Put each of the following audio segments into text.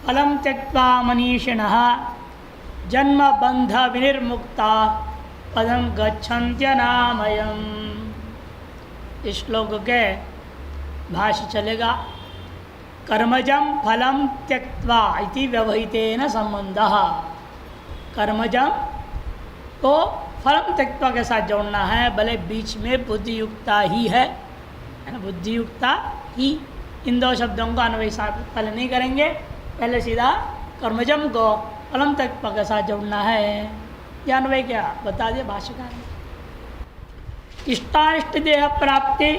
फलं त्यक्त्वा मनीषिणः जन्म बंध विनिर्मुक्ता पदम गच्छन्त्यनामयम्। इस श्लोक के भाष्य चलेगा। कर्मजं फलं त्यक्त्वा इति व्यवहितेन संबंधः। कर्मजं को फलं त्यक्त्वा के साथ जोड़ना है, भले बीच में बुद्धियुक्ता ही है ना, बुद्धियुक्ता ही। इन दो शब्दों का अन्वय पहले नहीं करेंगे, पहले सीधा कर्मजम को फलम त्यक्त्वा के साथ जोड़ना है। यह अन्वय क्या बता दिया भाष्यकार ने। इष्टानिष्ट देह प्राप्ति,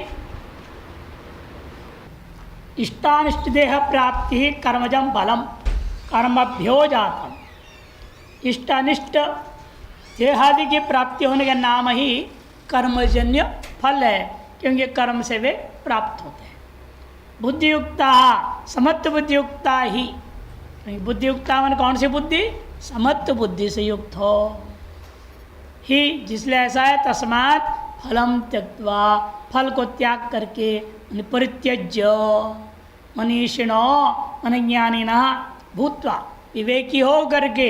इष्टानिष्ट देह प्राप्ति ही कर्मजम फलम कर्मभ्यो जातम। इष्टानिष्ट देहादि की प्राप्ति होने का नाम ही कर्मजन्य फल है, क्योंकि कर्म से वे प्राप्त होते हैं। बुद्धियुक्ता समत्व बुद्धियुक्ता ही, बुद्धियुक्ता मन कौन सी बुद्धि? समत्व बुद्धि से युक्त हो ही, जिसलिए ऐसा है। तस्मात् फलम त्यक्त्वा, फल को त्याग करके, परित्यज्य मनीषिणो मनज्ञानिनः भूत्वा, विवेकी हो करके,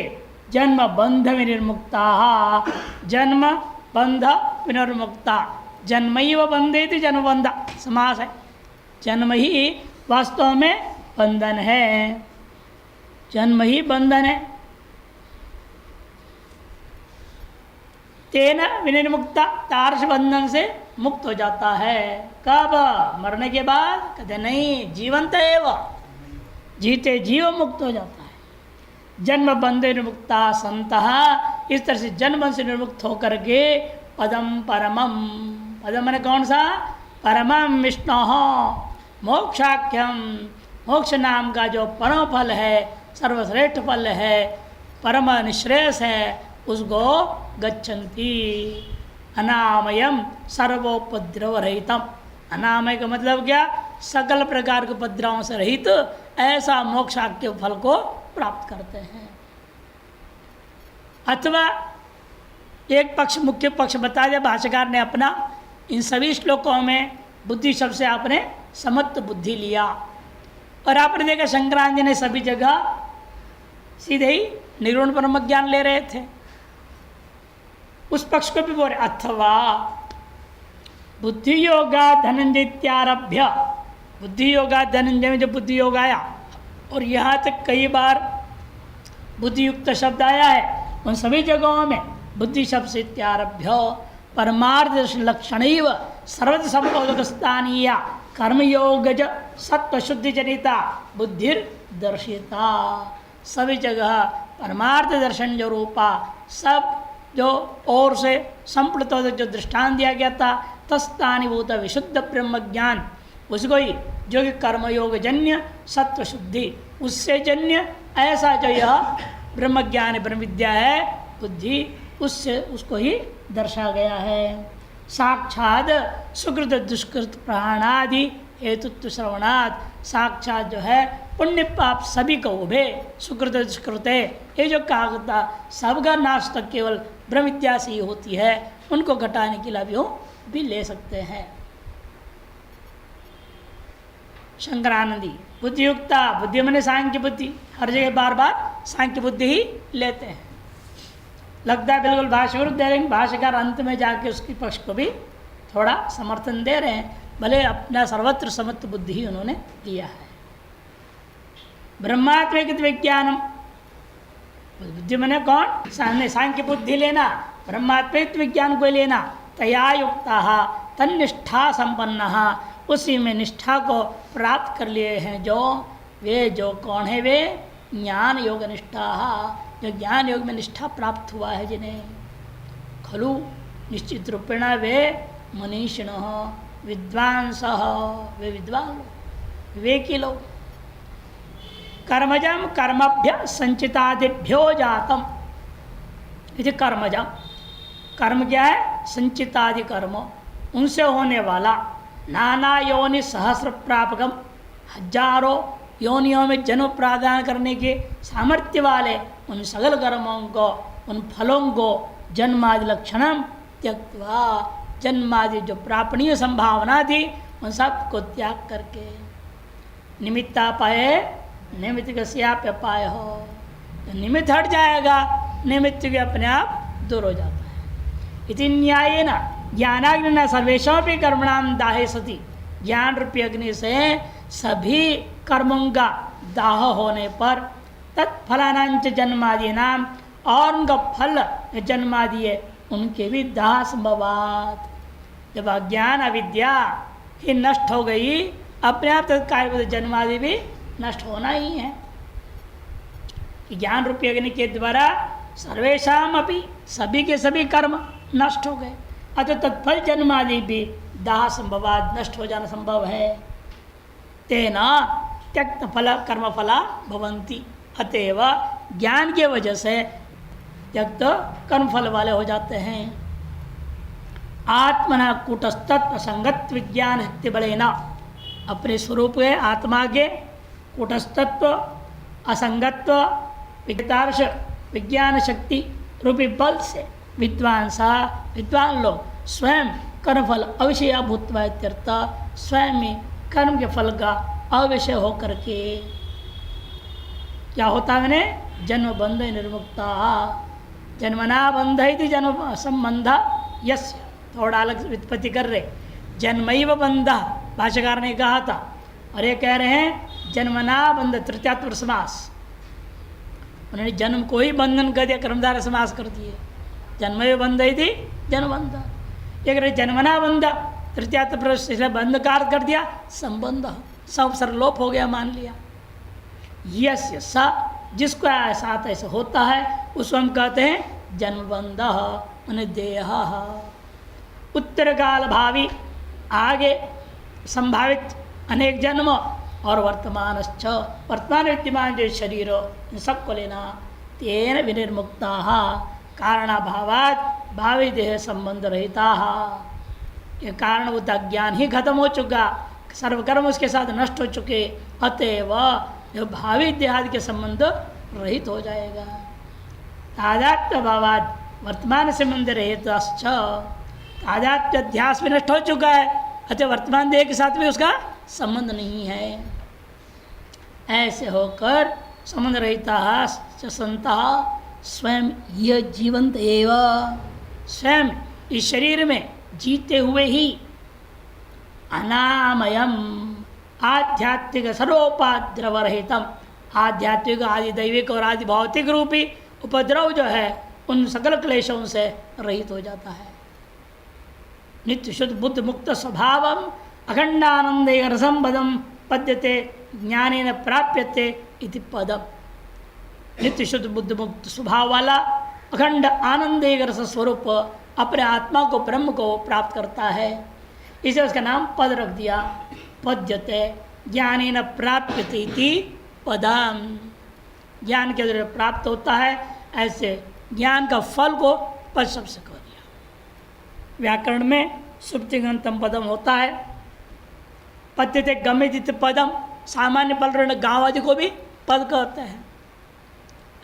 जन्म बंध विनिर्मुक्ता, जन्म बंध विनिर्मुक्ता, जन्मैव बंधेति जन्मबंध समास है। जन्म ही वास्तव में बंधन है, जन्म ही बंधन है। तेन विनिर्मुक्ता, तारस बंधन से मुक्त हो जाता है। कब? मरने के बाद? कहते नहीं, जीवंत एवं, जीते जीव मुक्त हो जाता है। जन्म बंध विनिर्मुक्ता संतः, इस तरह से जन्म से निर्मुक्त होकर के पदम परमम, पदम मैंने कौन सा? परमम विष्णु मोक्षाख्यम, मोक्ष नाम का जो परम फल है, सर्वश्रेष्ठ फल है, परम निश्रेयस है, उसको गच्छन्ति। अनामयम सर्वोपद्रव रहितम। अनामय का मतलब क्या? सकल प्रकार के उपद्रवों से रहित ऐसा मोक्षाख्य फल को प्राप्त करते हैं। अथवा एक पक्ष, मुख्य पक्ष बता दिया भाष्यकार ने अपना। इन सभी श्लोकों में बुद्धि शब्द से आपने समत्व बुद्धि लिया, और आपने देखा शंकराचार्य ने सभी जगह सीधे ही निर्गुण ब्रह्म ज्ञान ले रहे थे। उस पक्ष को भी बोल रहे। अथवा बुद्धि योगा धनंजय इत्यारभ्य, बुद्धि योगा धनंजय में जो बुद्धि योग आया, और यहाँ तक कई बार बुद्धियुक्त शब्द आया है, उन सभी जगहों में बुद्धि शब्द से इत्यारभ्य परमार्थ लक्षण सर्वत संबोधक स्थानीय कर्मयोगज सत्व शुद्धि जनिता बुद्धिर दर्शिता। सभी जगह परमार्थ दर्शन जो रूपा, सब जो और से संप्लुत जो दृष्टांत दिया गया था, तस्थानीभूत विशुद्ध ब्रह्म ज्ञान, उसको ही जो कि कर्मयोग जन्य सत्व शुद्धि, उससे जन्य ऐसा जो यह ब्रह्म ज्ञान ब्रह्म विद्या है, बुद्धि, उससे उसको ही दर्शा गया है। साक्षात सुकृत दुष्कृत प्राणादि हेतुत्व श्रवणात्, साक्षात जो है पुण्य पाप सभी को उभे, सुकृत दुष्कृत, ये जो कहा था सबका नाश तक केवल ब्रह्म विद्या से ही होती है, उनको घटाने के लिए भी ले सकते हैं। शंकरानंदी बुद्धियुक्ता, बुद्धि मने सांख्य बुद्धि, हर जगह बार बार सांख्य बुद्धि ही लेते हैं। लगता है बिल्कुल भाष्य विरुद्ध दे रहे हैं, भाष्यकार अंत में जाके उसकी पक्ष को भी थोड़ा समर्थन दे रहे हैं, भले अपना सर्वत्र समत्व बुद्धि ही उन्होंने दिया है। ब्रह्मात्मक विज्ञानम, बुद्धि मने कौन? सांख्य बुद्धि लेना, ब्रह्मात्मक विज्ञान को लेना, तया युक्ता तन्निष्ठा संपन्न, उसी में निष्ठा को प्राप्त कर लिए हैं जो वे, जो कौन है वे? ज्ञान योग निष्ठा, जो ज्ञान योग में निष्ठा प्राप्त हुआ है जिन्हें। खलु निश्चित रूपेण वे मनीषिण विद्वांस, वे विद्वान लोग, विवेकी लोग। कर्मजम कर्मभ्य संचितादिभ्यो जातम, ये कर्मजम, कर्म क्या है? संचितादि कर्म, उनसे होने वाला। नाना योनि सहस्र प्रापकम, हजारों योनियों में जन्म प्रादान करने के सामर्थ्य वाले उन सगल कर्मों को, उन फलों को, जन्मादि लक्षणम त्यक्त्वा, जन्मादि जो प्रापणीय संभावना थी उन सब को त्याग करके, निमित्तापाये निमित्त कस्याप्यपाय हो, निमित्त हट जाएगा, निमित्त के अपने आप दूर हो जाता है। इति न्यायेन ज्ञानाग्नि सर्वेशों भी कर्मणाम दाहे सती, ज्ञान रूपी अग्नि से सभी कर्मों का दाह होने पर तत्फलानांच जन्मादि नाम, और उनका फल जन्मादि है उनके भी दाह संभवात। जब अज्ञान अविद्या ही नष्ट हो गई, अपने आप तत्काल जन्मादि भी नष्ट होना ही है। ज्ञान रूपी अग्नि के द्वारा सर्वेशाम अपि, सभी के सभी कर्म नष्ट हो गए, अतः तत्फल जन्मादि भी दाह संभवाद, नष्ट हो जाना संभव है। तेना त्यक्त फल कर्म फला भवंती, अतएव ज्ञान के वजह से त्यक्त कर्म फल वाले हो जाते हैं। आत्मना कूटस्थत्व संगत विज्ञान शक्ति बलेना, अपने स्वरूप है आत्मा के कूटस्थत्व असंगत्व विज्ञार्श विज्ञान शक्ति रूपी बल से विद्वान लोग स्वयं कर्मफल अविषय भूतवा इत्यर्थ, स्वयं ही कर्म के फल का अविषय होकर के क्या होता है, जन्म बंध निर्मुक्ता, जन्मना बंध ही जन्म संबंध यस्य, थोड़ा अलग व्युत्पत्ति कर रहे, जन्मैव बंध भाष्यकार ने कहा था, और ये कह रहे हैं जन्मना बंध तृतीयात्वर समास, उन्होंने जन्म को ही बंधन कर दिया, कर्मधारय समास कर दिए, जन्मैव बंध ही जन्मबंध, ये कह रहे जन्मना बंध तृतीयात्वर से बंध कार कर दिया, संबंध सब सरलोप हो गया, मान लिया। यस्य स, जिसको साथ ऐसा होता है उसको हम कहते हैं जन्मबंध, उन्हें देह। उत्तर काल भावी, आगे संभावित अनेक जन्म, और वर्तमान वर्तमान विद्यमान जो शरीर इन सबको लेना, तेन विनिर्मुक्ता कारणाभावात भावी देह संबंध रहता, ये कारणभूत अज्ञान ही खत्म हो चुका, सर्वकर्म उसके साथ नष्ट हो चुके, अतएव यह भावी देहादि के संबंध रहित हो जाएगा। तादात्म्य भावाद वर्तमान संबंध रहित, तादात्म्य अध्यास भी नष्ट हो चुका है, अतः वर्तमान देह के साथ भी उसका संबंध नहीं है। ऐसे होकर संबंध रहता संता स्वयं यह जीवंत एवं, स्वयं इस शरीर में जीते हुए ही अनामयम आध्यात्मिक सर्वोपाद्रव रहितम, आध्यात्मिक आदि दैविक और आदि भौतिक रूपी उपद्रव जो है उन सकल क्लेशों से रहित हो जाता है। नित्य शुद्ध बुद्ध मुक्त स्वभावम अखंडानंद रसम पदम पद्यते ज्ञानेन प्राप्यते इति पदम, नित्य शुद्ध बुद्ध मुक्त स्वभाव वाला अखंड आनंद रस स्वरूप अपने आत्मा को ब्रह्म को प्राप्त करता है, इसे उसका नाम पद रख दिया। पद्यते ज्ञानेन प्राप्यते इति पदम, ज्ञान के द्वारा प्राप्त होता है, ऐसे ज्ञान का फल को पद शब्द से कह दिया। व्याकरण में सुप्तिगंतम पदम होता है, पद्यते गम्यति पदम, सामान्य पल गाँव आदि को भी पद कहते हैं,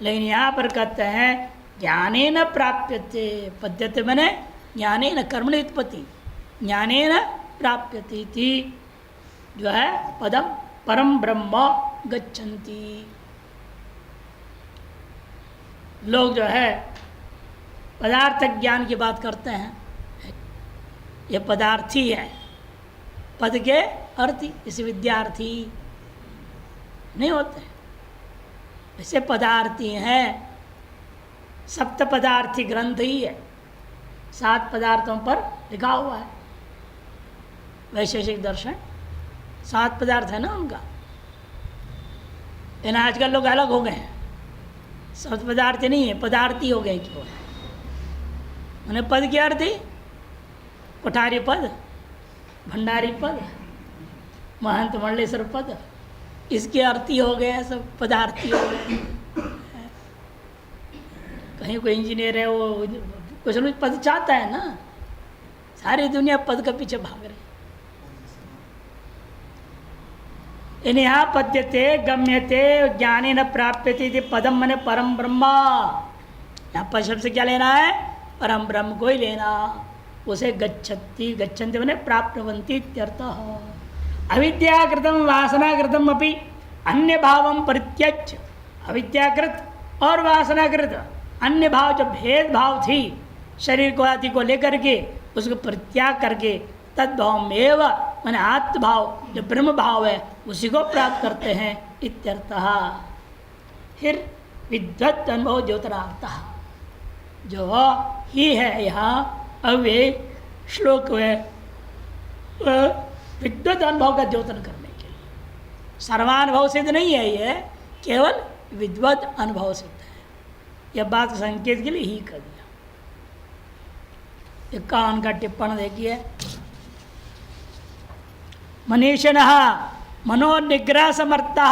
लेकिन यहाँ पर कहते हैं ज्ञानेन प्राप्यते, पद्यते मैंने ज्ञानेन कर्मणि उत्पत्ति, ज्ञानेन प्राप्यते थी जो है पदम परम ब्रह्म गच्छन्ति। लोग जो है पदार्थ ज्ञान की बात करते हैं, ये पदार्थी है, पद के अर्थी, इसे विद्यार्थी नहीं होते, ऐसे पदार्थी हैं। सप्त पदार्थी ग्रंथ ही है, 7 पदार्थों पर लिखा हुआ है, वैशेषिक दर्शन 7 पदार्थ है ना उनका। लेकिन आजकल लोग अलग हो गए हैं, सप्त पदार्थ नहीं है, पदार्थी हो गए क्यों? उन्हें पद की अर्थ ही कोठारी पद, भंडारी पद, महंत मंडलेश्वर पद, इसके अर्थी हो गए, सब पदार्थी हो गए। कहीं कोई इंजीनियर है, वो कुछ न कुछ पद चाहता है ना, सारी दुनिया पद के पीछे भाग रही। यहाँ पद्यते गम्यते ज्ञानेन प्राप्यते पदम मने परम ब्रह्म, यहाँ पद शब्द से क्या लेना है? परम ब्रह्म को ही लेना, उसे गच्छति, गच्छन्ति मने प्राप्तवन्ति इत्यर्थः। अविद्याकृतं वासनाकृतम् अपि अन्य भावम परित्यज्य, अविद्याकृत और वासनाकृत अन्य भाव जो भेद भाव थी शरीर को आदि को लेकर के उसको परित्याग करके तद्भाव में मैंने आत्मभाव जो ब्रह्म भाव है उसी को प्राप्त करते हैं इत्यर्थः। फिर विद्वत अनुभव ज्योतिरार्थः जो ही है यहाँ अव्य श्लोक है विद्वत अनुभव का द्योतन करने के लिए। सर्वानुभव सिद्ध नहीं है, ये केवल विद्वत अनुभव सिद्ध है। यह बात संकेत के लिए ही कर दिया। 51 का टिप्पण देखिए। मनीषिणः मनोनिग्रह समर्था,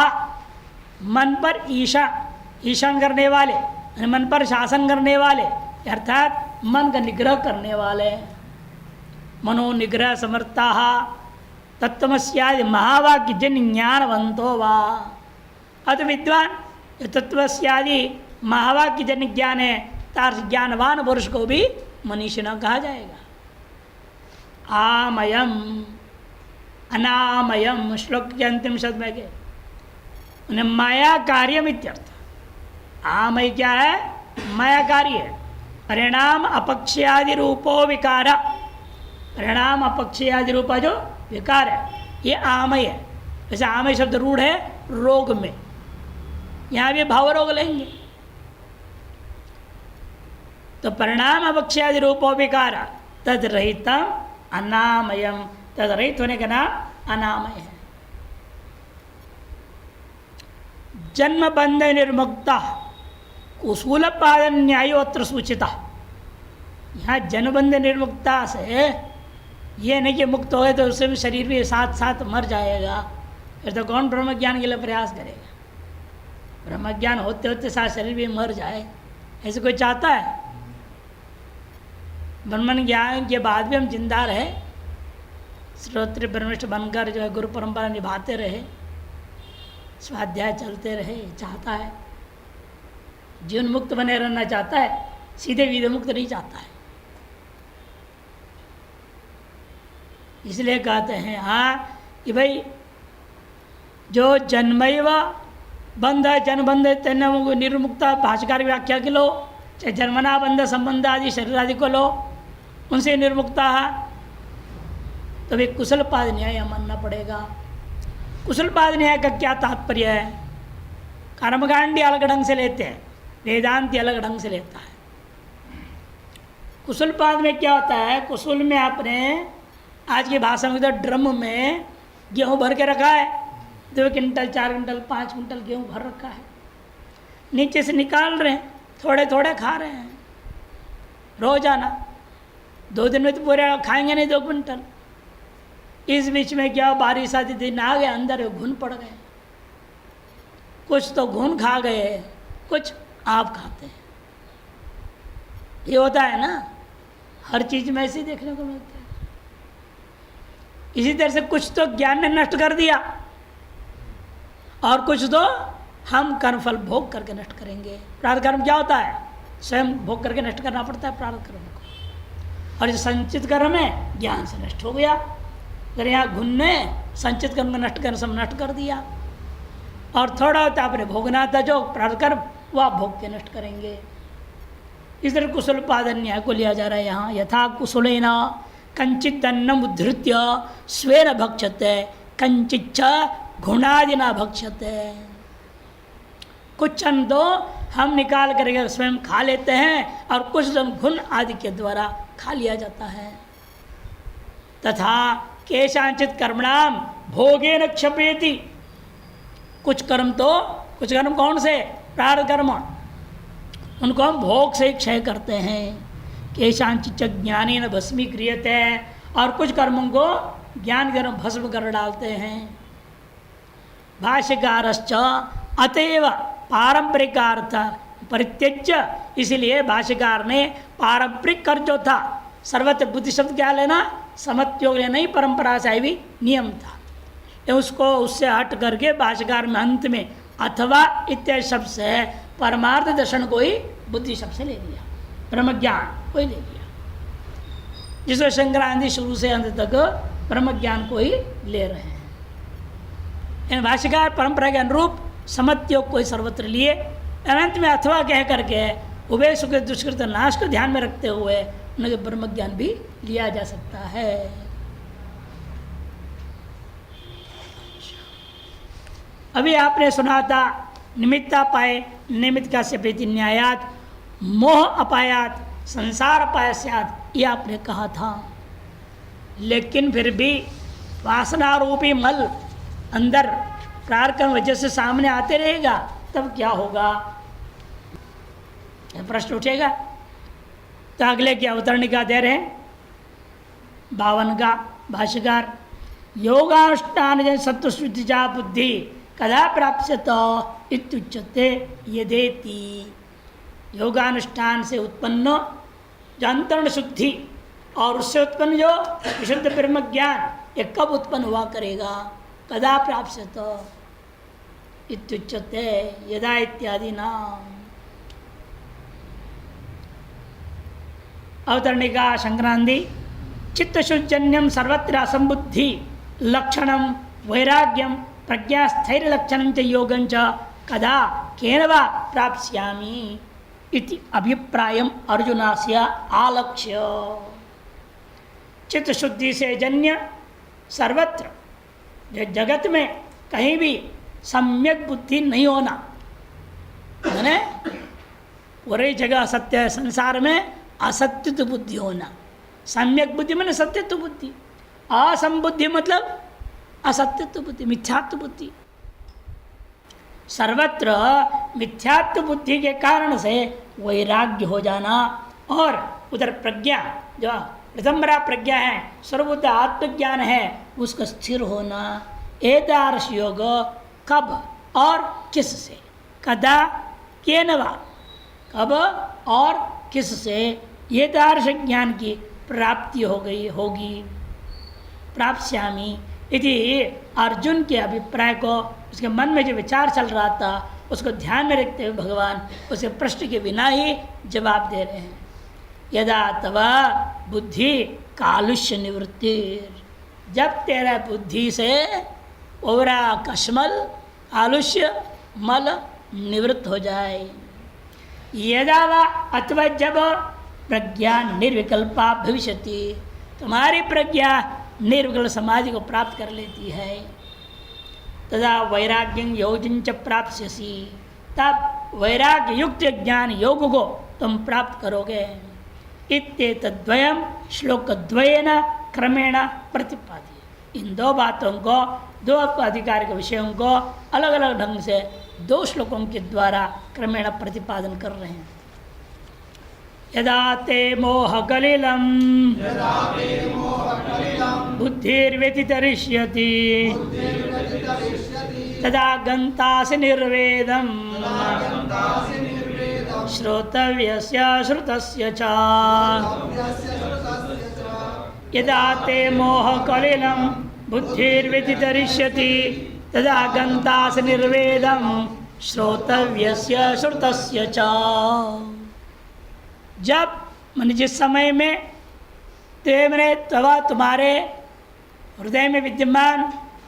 मन पर ईशान करने वाले, मन पर शासन करने वाले अर्थात मन का निग्रह करने वाले। मनोनिग्रह समर्था तत्वस्यादि महावाक्य जन ज्ञानवंतो वा, अत विद्वान तत्वस्यादि महावाक्य जन ज्ञान है तार ज्ञानवान पुरुष को भी मनीषिणः कहा जाएगा। आमयम अनामयम श्लोक के अंतिम शब्द में के उन्हें माया कार्यम इत्यर्थ। आमय क्या है? माया कार्य है। परिणाम अपक्षयादि रूपो विकार, परिणाम अपक्षयादि रूपा जो विकार है ये आमय है। वैसे आमय शब्द रूढ़ है रोग में, यहाँ भी भाव रोग लेंगे तो परिणाम अपक्षयादि रूपो विकार तद रहितम अनामयम, तद रहित होने का नाम अनामय है। जन्म बंध निर्मुक्ता कुशूल पादन न्यायोत्र सूचिता। यहाँ जन्मबंध निर्मुक्ता से ये नहीं कि मुक्त हो गए तो उससे भी शरीर भी साथ साथ मर जाएगा, फिर तो कौन ब्रह्म ज्ञान के लिए प्रयास करेगा? ब्रह्म ज्ञान होते होते साथ शरीर भी मर जाए, ऐसे कोई चाहता है? ब्रह्म ज्ञान के बाद भी हम जिंदा रहे, श्रोत्र ब्रह्मनिष्ठ बनकर जो है गुरु परंपरा निभाते रहे, स्वाध्याय चलते रहे, चाहता है। जीवन मुक्त बने रहना चाहता है, सीधे विधि मुक्त नहीं चाहता है। इसलिए कहते हैं हाँ कि भाई जो जन्मैव बंध है, जन्मबंध तेना निर्मुक्ता भाष्यकार व्याख्या के लो, चाहे जन्मना बंध संबंध आदि शरीर आदि को लो, उनसे निर्मुक्ता है तो वे कुशल पाद न्याय मानना पड़ेगा। कुशल पाद न्याय का क्या तात्पर्य है? कर्मकांडी अलग ढंग से लेते हैं, वेदांति अलग ढंग से लेता है। कुशल पाद में क्या होता है? कुशल में आपने आज की भाषा में तो ड्रम में गेहूँ भर के रखा है, 2 क्विंटल 4 क्विंटल 5 क्विंटल गेहूँ भर रखा है, नीचे से निकाल रहे हैं, थोड़े थोड़े खा रहे हैं रोजाना। 2 दिन में तो पूरे खाएंगे नहीं 2 क्विंटल। इस बीच में क्या बारिश आदि दिन आ गए, अंदर घुन पड़ गए, कुछ तो घुन खा गए, कुछ आप खाते हैं। ये होता है ना, हर चीज में ऐसे देखने को मिलता है। इसी तरह से कुछ तो ज्ञान ने नष्ट कर दिया और कुछ तो हम कर्मफल भोग करके नष्ट करेंगे। प्रारब्ध कर्म क्या होता है? स्वयं भोग करके नष्ट करना पड़ता है प्रारब्ध कर्म को। और जो संचित कर्म है ज्ञान से नष्ट हो गया। अगर यहाँ घुन ने संचित कर्म को नष्ट कर सब नष्ट कर दिया, और थोड़ा होता आपने भोगना था जो प्रारब्ध कर्म वो आप भोग के नष्ट करेंगे। इस तरह कुशल पादन न्याय को लिया जा रहा है यहाँ। यथा कुशलेन कंचित अन्नम उद्धृत्य स्वेन भक्षते कंचिच्छ घुणादिना भक्षते। कुछ अन्न तो हम निकाल करके स्वयं खा लेते हैं और कुछ घुन आदि के द्वारा खा लिया जाता है। तथा केशांचित कर्मणाम भोगेन क्षपेति। कुछ कर्म कौन से? प्रारब्ध कर्म, उनको हम भोग से क्षय करते हैं। केशांचित ज्ञानेन भस्मी क्रियते, और कुछ कर्मों को ज्ञान कर्म भस्म कर डालते हैं। भाष्यकारश्च अतएव पारंपरिकार्थ परित्यज्य, इसलिए भाष्यकार ने पारंपरिक अर्थ जो था, सर्वत्र बुद्धि शब्द क्या लेना? समत्योग लेना ही परंपरा से भी नियम था। उसको उससे हट करके भाष्यकार में अंत में अथवा इत्यादि शब्द से परमार्थ दर्शन को ही बुद्धि शब्द से ले लिया, ब्रह्म ज्ञान को ही ले लिया, जिसको शंकराचार्य शुरू से अंत तक ब्रह्म ज्ञान को ही ले रहे हैं। इन भाष्यकार परंपरा के अनुरूप समत्व योग को ही सर्वत्र लिए, अनंत में अथवा कह करके उभय सुख दुष्कृत नाश को ध्यान में रखते हुए उनके ब्रह्म ज्ञान भी लिया जा सकता है। अभी आपने सुना था निमित्ता पाए निमित्त का से प्रीति न्यायात मोह अपायात संसार अपाय स्यात्, ये आपने कहा था। लेकिन फिर भी वासना रूपी मल अंदर प्रारकर्म वजह से सामने आते रहेगा, तब क्या होगा, यह प्रश्न उठेगा। तो अगले की अवतरणिका दे रहे हैं 52 का भाष्यकार, योगानुष्ठान सत्वशुद्धि जा बुद्धि कदा प्राप्स्यत इत्युच्यते यदेति। योगानुष्ठान से उत्पन्न जो अंतरण शुद्धि और उससे उत्पन्न जो विशुद्ध ब्रह्म ज्ञान, ये कब उत्पन्न हुआ करेगा, कदा प्राप्स्यत इत्युच्यते यदा इत्यादि नाम। अवतरणिका संक्रांति, चित्तशुजन्यम सर्वत्र असंबुद्धि लक्षणम वैराग्यम प्रज्ञा स्थैर्य लक्षणं च योगं च कदा केन वा प्राप्स्यामि इति अभिप्रायम अर्जुनास्य आलक्ष्य। चित्त शुद्धि से जन्य सर्वत्र जगत में कहीं भी सम्यक बुद्धि नहीं होना, मैंने पूरी जगह असत्य है, संसार में असत्य बुद्धि होना। सम्यक बुद्धि मैंने सत्यत्व बुद्धि, असंबुद्धि मतलब असत्यत्व बुद्धि, मिथ्यात्व बुद्धि। सर्वत्र मिथ्यात्व बुद्धि के कारण से वैराग्य हो जाना, और उधर प्रज्ञा जो प्रथमरा प्रज्ञा है, सर्वबुद्ध आत्मज्ञान है, उसका स्थिर होना। एतादृश योग कब और किस से, कदा केन वा, कब और किस से ये तादृश ज्ञान की प्राप्ति होगी प्राप्स्यामि इति अर्जुन के अभिप्राय को, उसके मन में जो विचार चल रहा था उसको ध्यान में रखते हुए भगवान उसे प्रश्न के बिना ही जवाब दे रहे हैं। यदा तवा बुद्धि कालुष्य निवृत्ति, जब तेरा बुद्धि से ओवरा कश्मल कालुष्य मल निवृत्त हो जाए। यदा वा अथवा जब प्रज्ञा निर्विकल्पा भविष्यति, तुम्हारी प्रज्ञा निर्विकल्प समाधि को प्राप्त कर लेती है। तदा वैराग्यं योजन च प्राप्स्यसि, तब वैराग्य युक्त ज्ञान योग को तुम प्राप्त करोगे। इत्येतद्वयम् श्लोकद्वयेन क्रमेण प्रतिपाद्य। इन दो बातों को, दो अधिकार के विषयों को अलग अलग ढंग से दो श्लोकों के द्वारा क्रमेण प्रतिपादन कर रहे हैं। यदा ते मोहकलिलं बुद्धिर्व्यतितरिष्यति तदा गन्तासि निर्वेदं श्रोतव्यस्य श्रुतस्य च। यदा ते मोहकलिलं बुद्धिर्व्यतितरिष्यति तदा गन्तासि निर्वेदं श्रोतव्यस्य श्रुतस्य च। जब मैंने जिस समय में मैंने तवा तुम्हारे हृदय में विद्यमान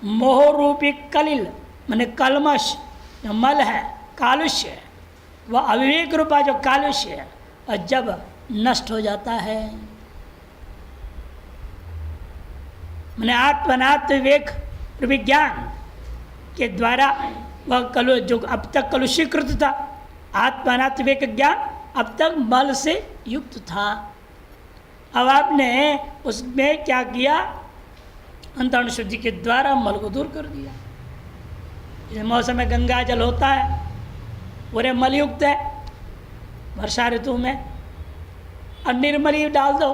मोह रूपी कलिल मैंने कलमश जो मल है, कालुष्य है, वह अविवेक रूपा जो कालुष्य है, और जब नष्ट हो जाता है, मैंने आत्मनात्म विवेक रूपी ज्ञान के द्वारा वह जो अब तक कलुषीकृत था, आत्मनात्म विवेक ज्ञान अब तक मल से युक्त था, अब आपने उसमें क्या किया, अंतरण शुद्धि के द्वारा मल को दूर कर दिया। इस मौसम में गंगा जल होता है, पूरे मल युक्त है, वर्षा ऋतु में और निर्मल ही डाल दो,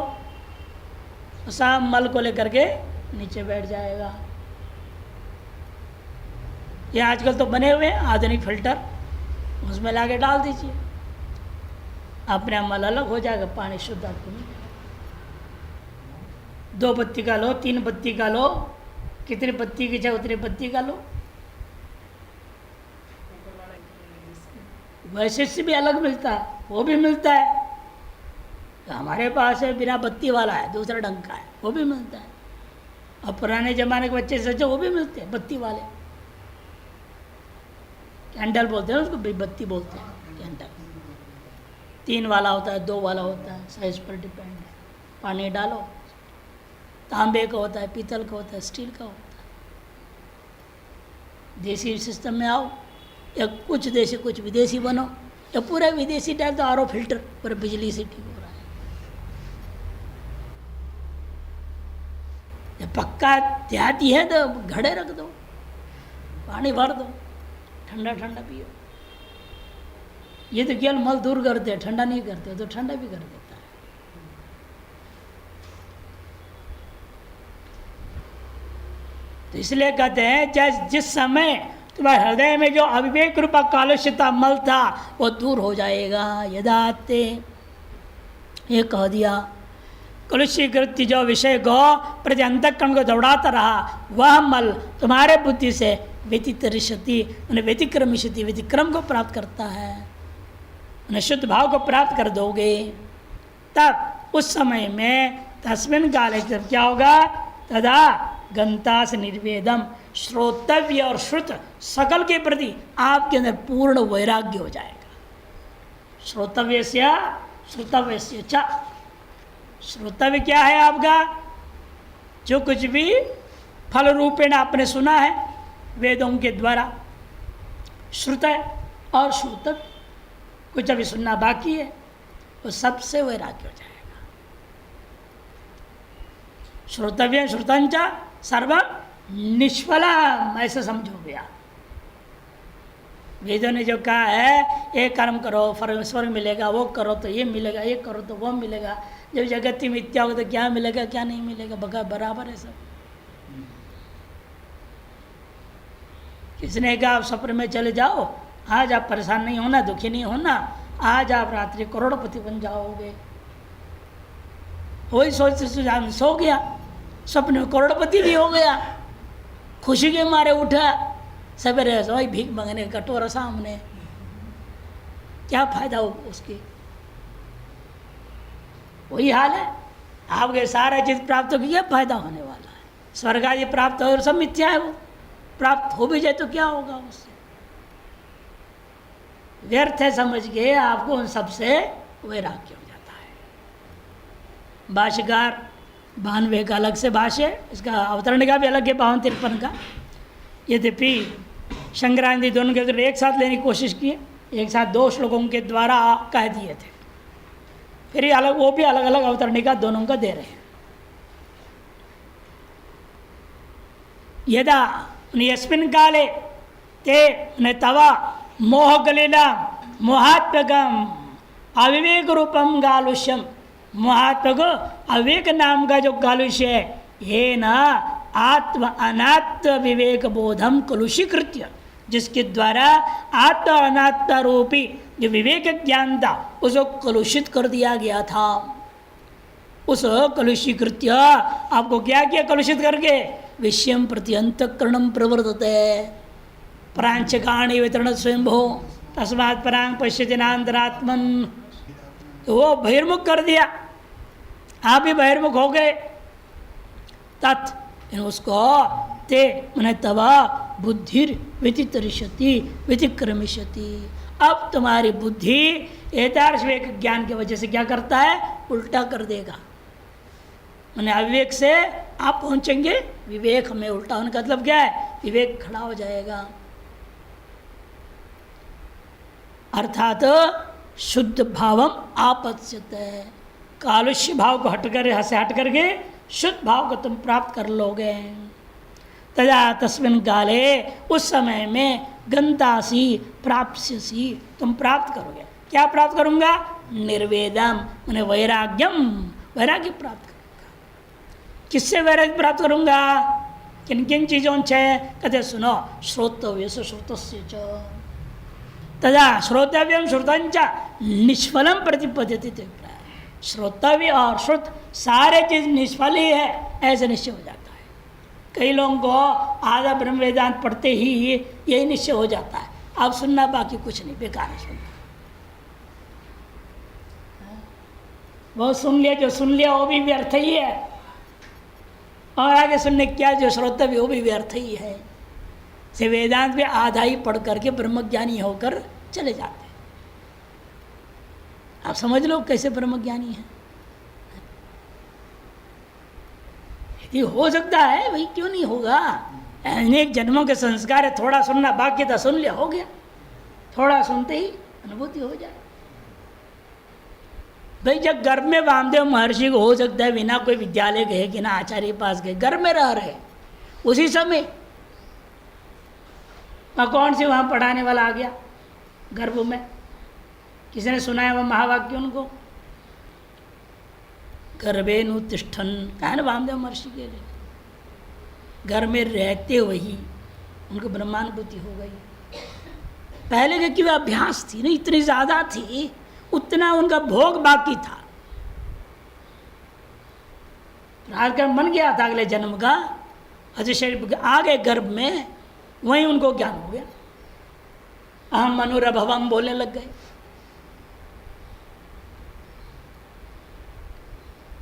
सब मल को लेकर के नीचे बैठ जाएगा। ये आजकल तो बने हुए हैं आधुनिक फिल्टर, उसमें लाके डाल दीजिए, अपने मल अलग हो जाएगा, पानी शुद्ध आपको मिल जाएगा। 2 पत्ती का लो, 3 पत्ती का लो, कितनी पत्ती की चाहे उतनी पत्ती का लो। वैसे से भी अलग मिलता है, वो भी मिलता है। तो हमारे पास है बिना बत्ती वाला है, दूसरा ढंग का है, वो भी मिलता है। और पुराने ज़माने के बच्चे सच्चे वो भी मिलते हैं बत्ती वाले, कैंडल बोलते हैं उसको, बत्ती बोलते हैं कैंडल। 3 वाला होता है, 2 वाला होता है, साइज पर डिपेंड है। पानी डालो, तांबे का होता है, पीतल का होता है, स्टील का होता है। देसी सिस्टम में आओ, या कुछ देसी कुछ विदेशी बनो, या पूरा विदेशी डाल दो, आरओ फिल्टर पूरा बिजली से ठीक हो रहा है। जब पक्का देहाती है तो घड़े रख दो, पानी भर दो, ठंडा ठंडा पियो। ये तो केवल मल दूर करते हैं, ठंडा नहीं करते, तो ठंडा भी कर देता है। तो इसलिए कहते हैं जिस समय तुम्हारे हृदय में जो अविवेक रूपा कालुष्यता मल था वो दूर हो जाएगा। यदाते ये कह दिया, कलुषीकृत जो विषय को प्रति अंतःकरण को दौड़ाता रहा, वह मल तुम्हारे बुद्धि से व्यतितरिष्यति, उन्हें व्यतिक्रमिष्यति, व्यतिक्रम को प्राप्त करता है, उन्हें शुद्ध भाव को प्राप्त कर दोगे। तब उस समय में तस्मिन् काले जब क्या होगा, तदा गंता से निर्वेदम, श्रोतव्य और श्रुत सकल के प्रति आपके अंदर पूर्ण वैराग्य हो जाएगा। श्रोतव्य से श्रुतव्य से च, श्रोतव्य क्या है आपका, जो कुछ भी फल रूपेण आपने सुना है वेदों के द्वारा, श्रुत है, और श्रुतव्य कुछ अभी सुनना बाकी है, वो सबसे वैराग्य हो जाएगा। श्रोतव्य श्रुतंच सर्वम निष्फलम, ऐसे समझोगे आप। वेदों ने जो कहा है ये कर्म करो स्वर्ग मिलेगा, वो करो तो ये मिलेगा, ये करो तो वो मिलेगा, जब जगत की मिथ्या हो तो क्या मिलेगा क्या नहीं मिलेगा, बराबर है सब। किसने कहा आप सफर में चले जाओ, आज आप परेशान नहीं होना, दुखी नहीं होना, आज आप रात्रि करोड़पति बन जाओगे। वही सोचते सो गया, सपने में करोड़पति भी हो गया, खुशी के मारे उठा, सवेरे वही भीख मांगने का कटोरा सामने, क्या फायदा हो उसकी। वही हाल है, आपके सारा चीज प्राप्त होगी, क्या फायदा होने वाला है। स्वर्ग आदि प्राप्त हो, सब मिथ्या है, वो प्राप्त हो भी जाए तो क्या होगा उससे, व्यर्थ है समझ के आपको उन सबसे वैराग्य हो जाता है। भाष्यकार 92 का अलग से भाष्य, इसका अवतरण का भी अलग है 52-53 का। यद्यपि शंकरानंद दोनों के उधर एक साथ लेने की कोशिश की, एक साथ 2 श्लोकों के द्वारा कह दिए थे, फिर ये अलग, वो भी अलग अलग अवतरणिका दोनों का दे रहे हैं। यदा यस्मिन् काले ते न तवा मोहकलिला मोहात्मकम अविवेक रूपम गालुष्यम, मोहात्मक अविवेक नाम का जो गालुष्य है, ये न आत्म अनात्म विवेक बोधम कलुषीकृत्य, जिसके द्वारा आत्म अनात्म रूपी जो विवेक ज्ञान था उसको कलुषित कर दिया गया था। उस कलुषीकृत्य आपको क्या किया कलुषित करके, विषयम प्रति अंतःकरणम प्रवर्तते प्रांचकाणी वितरण स्वयंभो तस्मात् परांग पश्यति नान्तरात्मन, वो बहिर्मुख कर दिया, आप भी बहिर्मुख हो गए। तत् उसको ते मैंने तवा बुद्धिर व्यतितरिष्यति व्यतिक्रमिष्यति, अब तुम्हारी बुद्धि एतादृश विवेक ज्ञान की वजह से क्या करता है, उल्टा कर देगा। मैंने अविवेक से आप पहुंचेंगे विवेक में, उल्टा होने का मतलब क्या है, विवेक खड़ा हो जाएगा। अर्थात शुद्ध भावम आपत्स्यते, कालुष्य भाव को हट करके शुद्ध भाव को तुम प्राप्त कर लोगे। तदा तस्मिन् काले, उस समय में गंतासी प्राप्स्यसि, तुम प्राप्त करोगे। क्या प्राप्त करूंगा, निर्वेदम मैंने वैराग्यम, वैराग्य प्राप्त करूंगा। किससे वैराग्य प्राप्त करूंगा, किन किन चीज़ों से, कहते सुनो, श्रोतव्य से श्रुतस्य च, तदा श्रोतव्यम श्रुतंच निष्फलम प्रतिपद्यते, श्रोतव्य और श्रुत सारे चीज निष्फल ही है ऐसे निश्चय हो जाता है। कई लोगों को आधा ब्रह्म वेदांत पढ़ते ही यही निश्चय हो जाता है, अब सुनना बाकी कुछ नहीं, बेकार है सुनना। वो सुन लिया, जो सुन लिया वो भी व्यर्थ ही है, और आगे सुनने क्या जो श्रोतव्य वो भी व्यर्थ ही है। से वेदांत में आधा ही पढ़ करके ब्रह्मज्ञानी होकर चले जाते हैं। आप समझ लो कैसे ब्रह्मज्ञानी है। यदि हो सकता है भाई, क्यों नहीं होगा। अनेक जन्मों के संस्कार है, थोड़ा सुनना बाकी था, सुन लिया, हो गया। थोड़ा सुनते ही अनुभूति हो जाए। भाई जब गर्भ में वामदेव महर्षि को हो सकता है बिना कोई विद्यालय गए कि ना आचार्य के पास गए, गर्भ में रह रहे, उसी समय कौन से वहाँ पढ़ाने वाला आ गया गर्भ में, किसी ने सुनाया वह महावाक्य उनको, गर्भेनु तिष्ठन, कहा ना वामदेव महर्षि के लिए, घर में रहते हुए ही उनको ब्रह्मानुभूति हो गई। पहले के क्यों अभ्यास थी ना, इतनी ज़्यादा थी, उतना उनका भोग बाकी था। राजकर्म बन गया था अगले जन्म का, अजय शरीर आ गए गर्भ में, वहीं उनको ज्ञान हो गया, अहम मनुरभवम बोलने लग गए।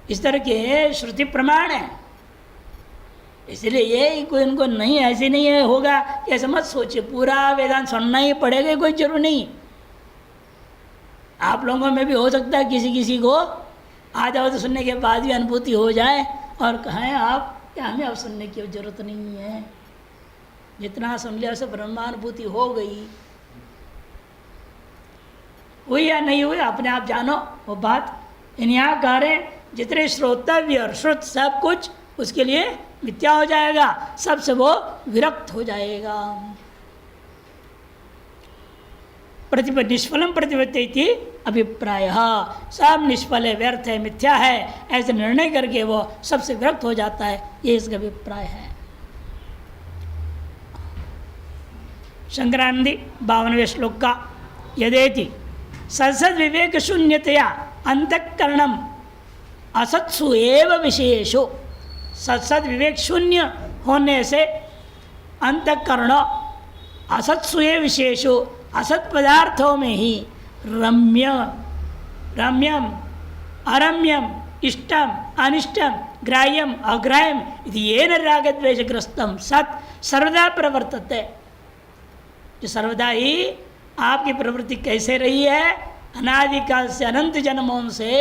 इस तरह के श्रुति प्रमाण है। इसलिए ये कोई उनको नहीं, ऐसे नहीं है होगा, ऐसा मत सोचिए पूरा वेदांत सुनना ही पड़ेगा, कोई जरूर नहीं। आप लोगों में भी हो सकता है किसी किसी को आधा तो सुनने के बाद भी अनुभूति हो जाए और कहें आप कि हमें अब सुनने की जरूरत नहीं है, जितना सुन लिया उसे ब्रह्मानुभूति हो गई। हुई या नहीं हुई अपने आप जानो वो बात। यहाँ कह रहे जितने श्रोतव्य और श्रुत सब कुछ उसके लिए मिथ्या हो जाएगा, सबसे वो विरक्त हो जाएगा। निष्फलम प्रतिपत्ति अभिप्राय, सब निष्फल है, व्यर्थ है, मिथ्या है, ऐसे निर्णय करके वो सबसे विरक्त हो जाता है, ये इसका अभिप्राय है। शंकरानंदी 52वें श्लोक का यदेति सत्सद विवेक शून्यतया अंतःकरणम असत्सु एव विशेषो, सत्सद विवेक शून्य होने से अंतःकरण असत्सु एव विशेषो, असत पदार्थों में ही रम्यम अरम्यम इष्टम अनिष्टम ग्राह्यम अग्राह्यम येन रागद्वेषग्रस्तम सत सर्वदा प्रवर्तते। जो सर्वदा ही आपकी प्रवृत्ति कैसे रही है, अनादिकाल से अनंत जन्मों से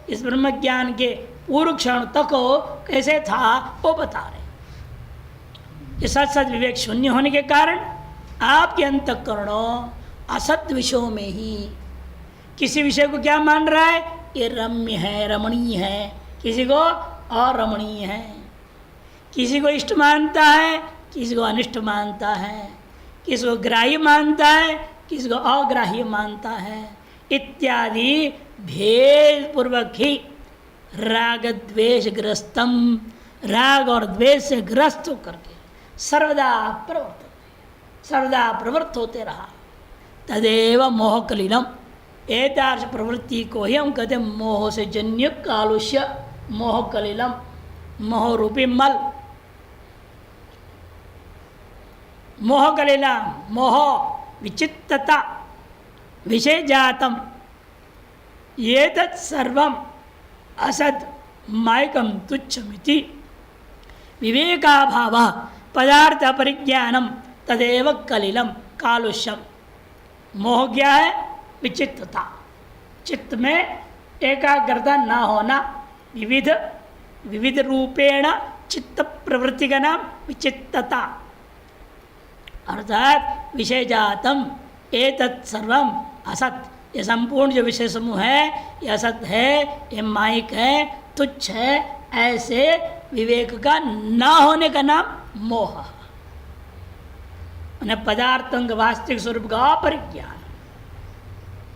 इस ब्रह्म ज्ञान के पूर्व क्षण तक कैसे था वो बता रहे। ये सत सद विवेक शून्य होने के कारण आपके अंतःकरणों असत विषयों में ही किसी विषय को क्या मान रहा है, ये रम्य है, रमणीय है, किसी को अरमणीय है, किसी को इष्ट मानता है, किसी को अनिष्ट मानता है, किसी को ग्राह्य मानता है, किसी को अग्राह्य मानता है, इत्यादि भेद पूर्वक ही राग द्वेष ग्रस्तम, राग और द्वेष से ग्रस्त होकर के सर्वदा प्रवृत्त होते रहा। तदेव मोह कलिलम, एतादृश प्रवृत्ति को ही हम कहते हैं मोह से जन्य कालुष्य, मोह कलिलम, मोह रूपी मल। मोह कलिलम, मोह विचित्तता, विषय जातम, ये तत्सर्वम असद मायकम तुच्छमिति विवेकाभाव पदार्थ परिज्ञानम तदेव कलिलम कालुष्यम। मोह क्या है? विचित्तता, चित्त में एकाग्रता न होना, विविध रूपेण चित्त प्रवृत्ति का नाम विचित्तता, अर्थात विषय जातम एतत् सर्वम असत, ये संपूर्ण जो विषय समूह है ये असत है, ये माइक है, तुच्छ है, ऐसे विवेक का न होने का नाम मोह। पदार्थों के वास्तविक स्वरूप का अपरिज्ञान।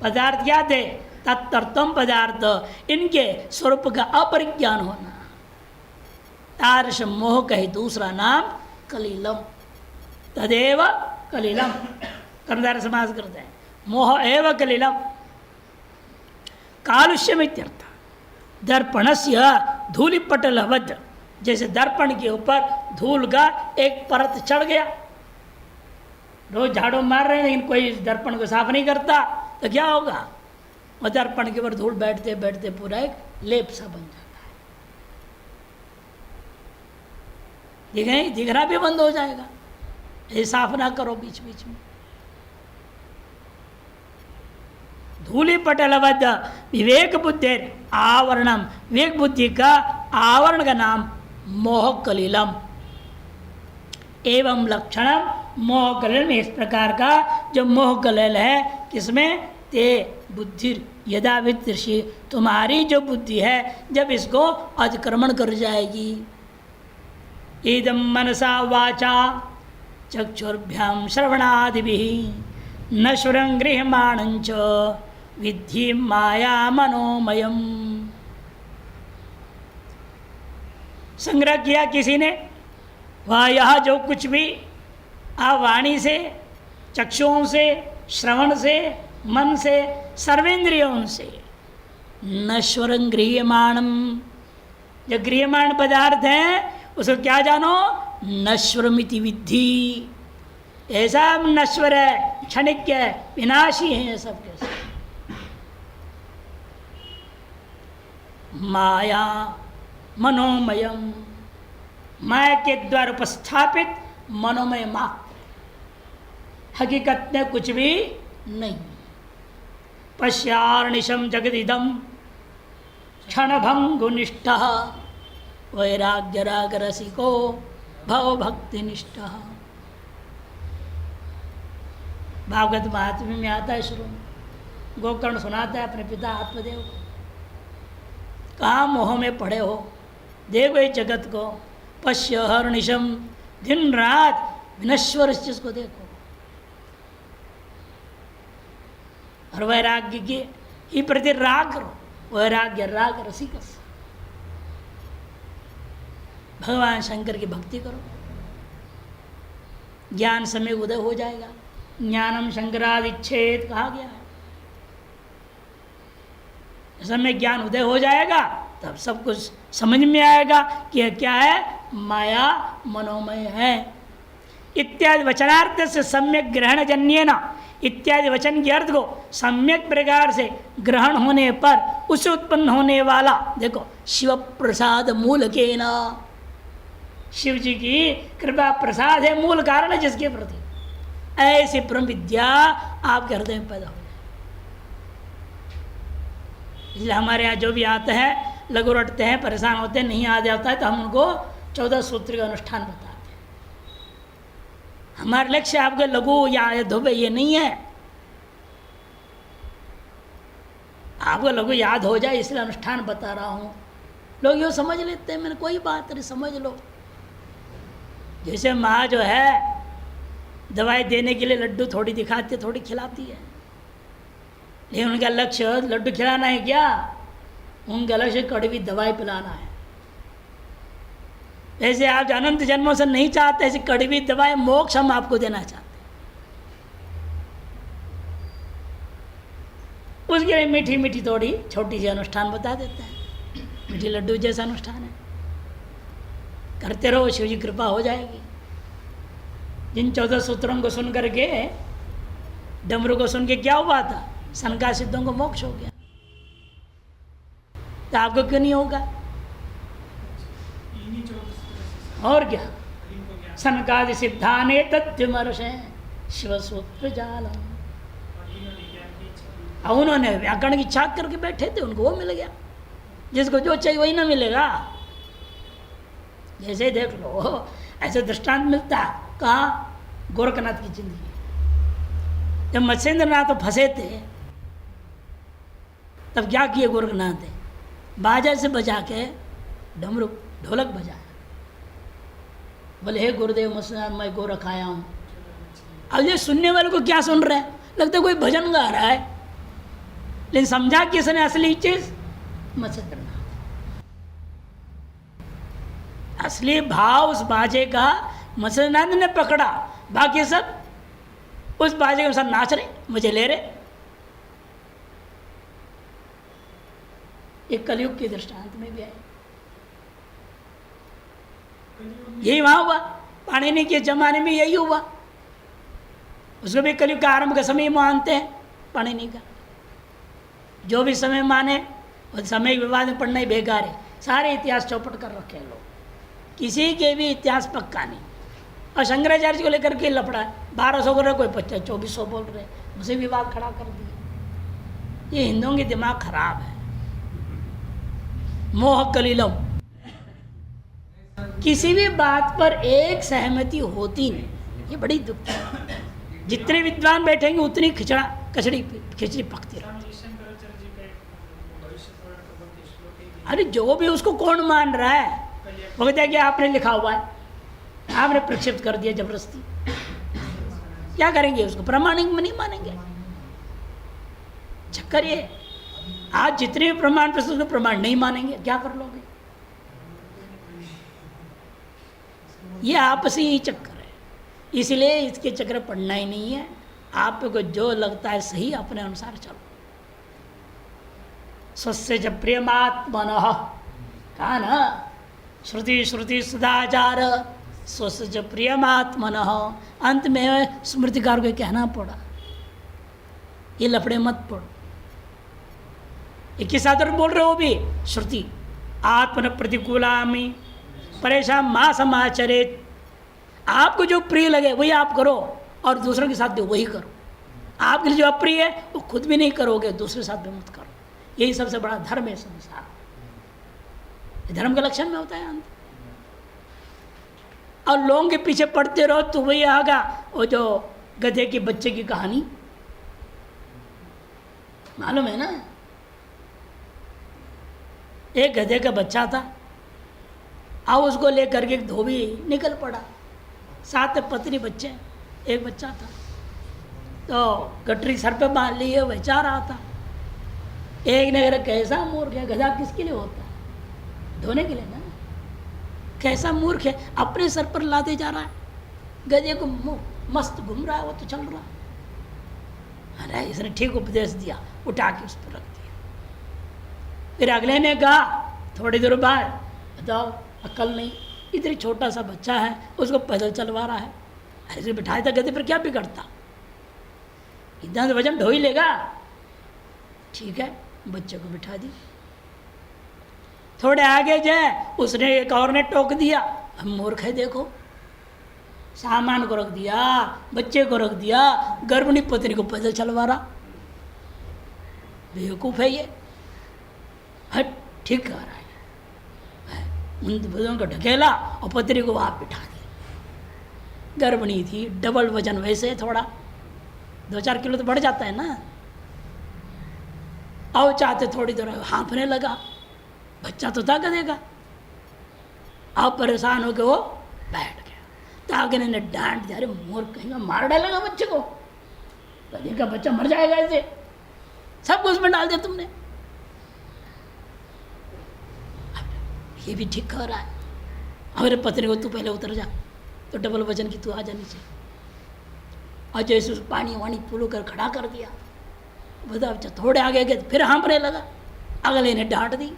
पदार्थ क्या थे? तत्तम पदार्थ, इनके स्वरूप का अपरिज्ञान होना, तादृश मोह का ही दूसरा नाम कलिलम। तदेव कलिलम, कर्मधारय समास करते हैं, मोह एव कलिलम। कालुष्यम इत्यर्थ, दर्पणस्य धूलिपटलवद, जैसे दर्पण के ऊपर धूल का एक परत चढ़ गया, रोज झाड़ू मार रहे हैं लेकिन कोई दर्पण को साफ नहीं करता, तो क्या होगा? वह दर्पण के ऊपर धूल बैठते बैठते पूरा एक लेप सा बन जाता है, दिखना भी बंद हो जाएगा। ये साफ ना करो बीच बीच में। धूलि पटलवद विवेक बुद्धि आवरणम, विवेक बुद्धि का आवरण का नाम मोह कलिलम। एवं लक्षणम मोह कलिल में, इस प्रकार का जो मोह कलिल है किसमें, ते बुद्धि यदा विदृषि, तुम्हारी जो बुद्धि है जब इसको अतिक्रमण कर जाएगी। इदम मनसा वाचा चक्षुर्भ्याम श्रवणादिभिः नश्वरं गृह्यमाणं च विद्धि माया मनोमयम। संग्रह किया किसी ने, वह यह जो कुछ भी आप वाणी से, चक्षुओं से, श्रवण से, मन से, सर्वेंद्रियों से, नश्वरं गृह्यमाणम, जो गृह्यमाण पदार्थ है उसको क्या जानो, नश्वरमिति विद्धि। ऐसा नश्वर है, क्षणिक है, विनाशी है सब के सब। माया मनोमयम, माया के द्वारा उपस्थापित मनोमय मात्र, हकीकत में कुछ भी नहीं। पश्यार्निशम जगदिदम क्षणभंगुनिष्ठ वैराग्य राग रसिको भव भक्ति निष्ठ। भागवत महात्म्य में आता है शुरू, गोकर्ण सुनाता है अपने पिता आत्मदेव को, कहाँ मोह में पड़े हो, देखो इस जगत को, पश्य हर्निशम, दिन रात विनश्वर इस चीज को देखो। और वैराग्य के ही प्रति राग करो, वैराग्य राग रसिक, भगवान शंकर की भक्ति करो, ज्ञान समय उदय हो जाएगा। ज्ञानम शंकरादिच्छेद कहा गया है, समय ज्ञान उदय हो जाएगा तब सब कुछ समझ में आएगा कि यह क्या है, माया मनोमय है। इत्यादि वचनार्थ से सम्यक ग्रहण जन्येन, इत्यादि वचन के अर्थ को सम्यक प्रकार से ग्रहण होने पर उससे उत्पन्न होने वाला, देखो शिव प्रसाद मूल के न, शिव जी की कृपा प्रसाद है, मूल कारण है जिसके प्रति ऐसी ब्रह्म विद्या आपके हृदय में पैदा हो जाए। इसलिए हमारे यहाँ जो भी आते हैं लघु रटते हैं, परेशान होते हैं, नहीं आ जाता है तो हम उनको 14 सूत्र का अनुष्ठान बताते हैं। हमारा लक्ष्य आपके लघु या धोबे ये नहीं है, आपको लघु याद हो जाए इसलिए अनुष्ठान बता रहा हूँ। लोग ये समझ लेते हैं, मैंने कोई बात नहीं, समझ लो। जैसे माँ जो है दवाई देने के लिए लड्डू थोड़ी दिखाती है, थोड़ी खिलाती है, लेकिन उनका लक्ष्य लड्डू खिलाना है क्या, उनका लक्ष्य कड़वी दवाई पिलाना है। ऐसे आप जो अनंत जन्मों से नहीं चाहते, ऐसी कड़वी दवाई मोक्ष हम आपको देना चाहते हैं। उसके लिए मीठी मीठी थोड़ी छोटी सी अनुष्ठान बता देते हैं, मीठी लड्डू जैसा अनुष्ठान है, करते रहो, शिव जी कृपा हो जाएगी। जिन 14 सूत्रों को सुन करके, डमरू को सुन के क्या हुआ था, सनका सिद्धों को मोक्ष हो गया, तो आपको क्यों नहीं होगा? और क्या, सनकादि सिद्धाने तत्विमर्शे शिव सूत्र जालम। अब उन्होंने व्याकरण की छाक करके बैठे थे, उनको वो मिल गया, जिसको जो चाहिए वही ना मिलेगा। जैसे देख लो, ऐसे दृष्टांत मिलता है कहाँ, गोरखनाथ की जिंदगी। जब मत्स्येंद्र नाथ तो फंसे थे तब क्या किए गोरखनाथ, बाजा से बजा के डमरू ढोलक बजाया, बोले हे गुरुदेव मत्स्यनाथ मैं गोरख आया हूँ। अब ये सुनने वाले को क्या सुन रहे हैं, लगता कोई भजन गा रहा है, लेकिन समझा किसने असली चीज, मत्स्येंद्र नाथ। असली भाव उस बाजे का मत्स्येंद्र ने पकड़ा, बाकी सब उस बाजे के साथ नाच रहे, मुझे ले रहे। एक कलयुग के दृष्टांत में भी आए, यही वहां हुआ, पाणिनि के जमाने में यही हुआ। उसको भी कलयुग का आरंभ का समय मानते हैं, पाणिनि का जो भी समय माने वो समय विवाद में पढ़ना ही बेकार है। सारे इतिहास चौपट कर रखे हैं लोग, किसी के भी इतिहास पक्का नहीं। और शंकराचार्य जी को लेकर के लफड़ा है, 1200 बोल रहे, कोई 2400 बोल रहे, मुझे विवाद खड़ा कर दिया। ये हिंदुओं के दिमाग खराब है। मोह कलीलम, किसी भी बात पर एक सहमति होती नहीं, ये बड़ी दुख है। जितने विद्वान बैठेंगे उतनी खिचड़ी पकती रहती। अरे जो भी उसको कौन मान रहा है, वो कहता है कि आपने लिखा हुआ है, आपने प्रक्षिप्त कर दिया जबरदस्ती। क्या करेंगे उसको? प्रमाणिक में नहीं मानेंगे। चक्कर ये, आज जितने भी प्रमाण प्रस्तुत उसको प्रमाण नहीं मानेंगे, क्या कर लोगे? ये आपसी ही चक्कर है। इसलिए इसके चक्कर पड़ना ही नहीं है। आपको जो लगता है सही, अपने अनुसार चलो। स्वस्य च प्रियमात्मनः, कहा ना, श्रुति श्रुति सदाचार स्वस्य च प्रियमात्मनः। अंत में स्मृतिकार को कहना पड़ा, ये लफड़े मत पड़ो। एक ही साथ बोल रहे हो भी, श्रुति आत्मन प्रतिकूलामि परेशान मां समाचरित। आपको जो प्रिय लगे वही आप करो, और दूसरों के साथ भी वही करो। आपके लिए जो अप्रिय है वो खुद भी नहीं करोगे, दूसरे साथ भी मत करो। यही सबसे बड़ा धर्म है संसार। धर्म का लक्षण में होता है अंत। और लोगों के पीछे पड़ते रहो तो वही आगा, वो जो गधे के बच्चे की कहानी मालूम है ना। एक गधे का बच्चा था, अब उसको लेकर के धोबी निकल पड़ा, साथ में पत्नी बच्चे, एक बच्चा था। तो गठरी सर पे बांध ली है, वह जा रहा था। एक ने कहा कैसा मूर्ख है, गधा किसके लिए होता है? धोने के लिए ना। कैसा मूर्ख है, अपने सर पर लादे जा रहा है, गधे को मस्त घूम रहा है, वो तो चल रहा है। अरे इसने ठीक उपदेश दिया, उठा के उस पर रख दिया। फिर अगले ने कहा थोड़ी देर बाद, बताओ अक्ल नहीं, इतनी छोटा सा बच्चा है, उसको पैदल चलवा रहा है, ऐसे बिठाया था गधे पर, क्या बिगड़ता? इतना तो वजन ढो ही लेगा। ठीक है, बच्चे को बिठा दी। थोड़े आगे जाए, उसने एक और ने टोक दिया, हम मूर्ख है देखो, सामान को रख दिया, बच्चे को रख दिया, गर्भिणी पत्नी को पैदल चलवा रहा। बेवकूफ़ है ये। हट, ठीक कह रहा है। उन बच्चों को ढकेला और पत्नी को वहाँ बिठा दिया। गर्भिणी थी, डबल वजन, वैसे थोड़ा 2-4 किलो तो बढ़ जाता है ना। और चाहते थोड़ी देर हाँफने लगा, बच्चा तो था गधे का। अब परेशान होकर वो बैठ गया। तो आगे ने डांट दिया, अरे मोर कहेंगे, मार डालेगा बच्चे को, गधे का बच्चा मर जाएगा ऐसे, सब कुछ में डाल दिया तुमने। ये भी ठीक कह रहा है। हमारे पत्नी को तू पहले उतर जा, तो डबल वजन की तू आ जानी चाहिए। और जैसे उस पानी वानी पुलो कर खड़ा कर दिया, बता बच्चा थोड़े आगे गए, फिर हाँपने लगा। अगले ने डांट दी,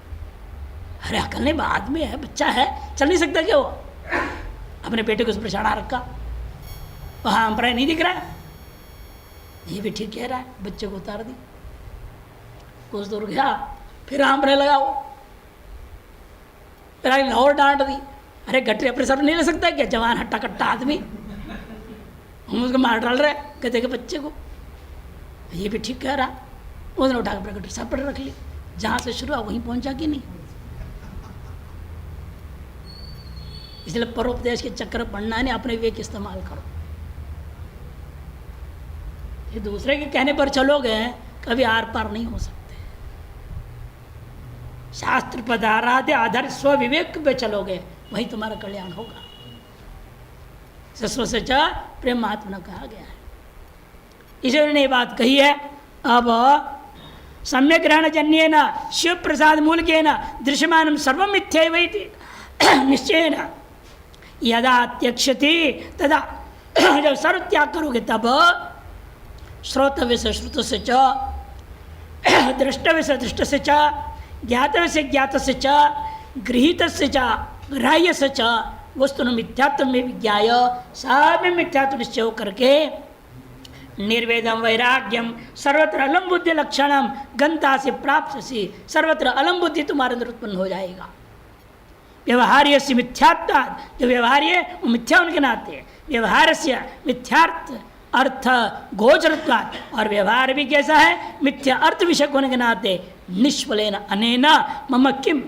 अरे अकल नहीं, बाद में है, बच्चा है, चल नहीं सकता क्या वो? अपने बेटे को उस पर चढ़ा रखा, वो हाँप रहा है, नहीं दिख रहा है। ये भी ठीक कह रहा है, बच्चे को उतार दी। कुछ दूर गया, फिर हाँपने लगा वो, फिर आगे और डांट दी, अरे गठरी अपने सर नहीं ले सकता क्या? जवान हट्टा कट्टा आदमी, हम उसको मार डाल रहे गधे के बच्चे को। ये भी ठीक कह रहा। उसने उठा कर गठरी सर पर रख ली, जहाँ से शुरू हुआ वहीं पहुँचा कि नहीं। इसलिए परोपदेश के चक्कर पड़ना है, अपने विवेक इस्तेमाल करो। ये दूसरे के कहने पर चलोगे कभी आर पार नहीं हो सकते। शास्त्र पदाराध्य आधार स्व विवेक पे चलोगे, वही तुम्हारा कल्याण होगा। सस्व से प्रेमात्मा कहा गया है, इसलिए उन्होंने ये बात कही है। अब सम्यक ग्रहण जन्य न शिव प्रसाद मूल के न दृश्यमान सर्व मिथ्या निश्चय न यदा त्यक्षति तदा, जब सर्व त्याग करोगे तब श्रोतव्य से श्रुत से च, द्रष्टव्य से दृष्ट से च, ज्ञातव्य से ज्ञात से च, गृहीत से च, ग्राह्य से च, वस्तु मिथ्यात्व में विज्ञाय, सब में मिथ्यात्व निश्चय होकर के निर्वेदम वैराग्यम सर्वत्र अलम बुद्धि लक्षणम गंता से प्राप्त सी, सर्वत्र अलम बुद्धि तुम्हारे अंदर उत्पन्न हो जाएगा। व्यवहार्य से मिथ्यात्व, जो व्यवहार्य वो मिथ्या उनके नाते, व्यवहार से मिथ्यार्थ अर्थ गोचरत्वात्, और व्यवहार भी कैसा है, मिथ्या अर्थ विषय होने के नाते निष्फलेन अनेना मम किम,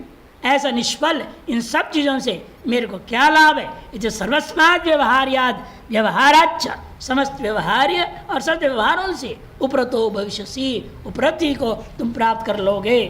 ऐसा निष्फल इन सब चीज़ों से मेरे को क्या लाभ है। इसे सर्वस्मात् व्यवहार्याद व्यवहाराच, समस्त व्यवहार्य और सब व्यवहारों से उपरतो भविष्यसी, उपरति को तुम प्राप्त कर लोगे।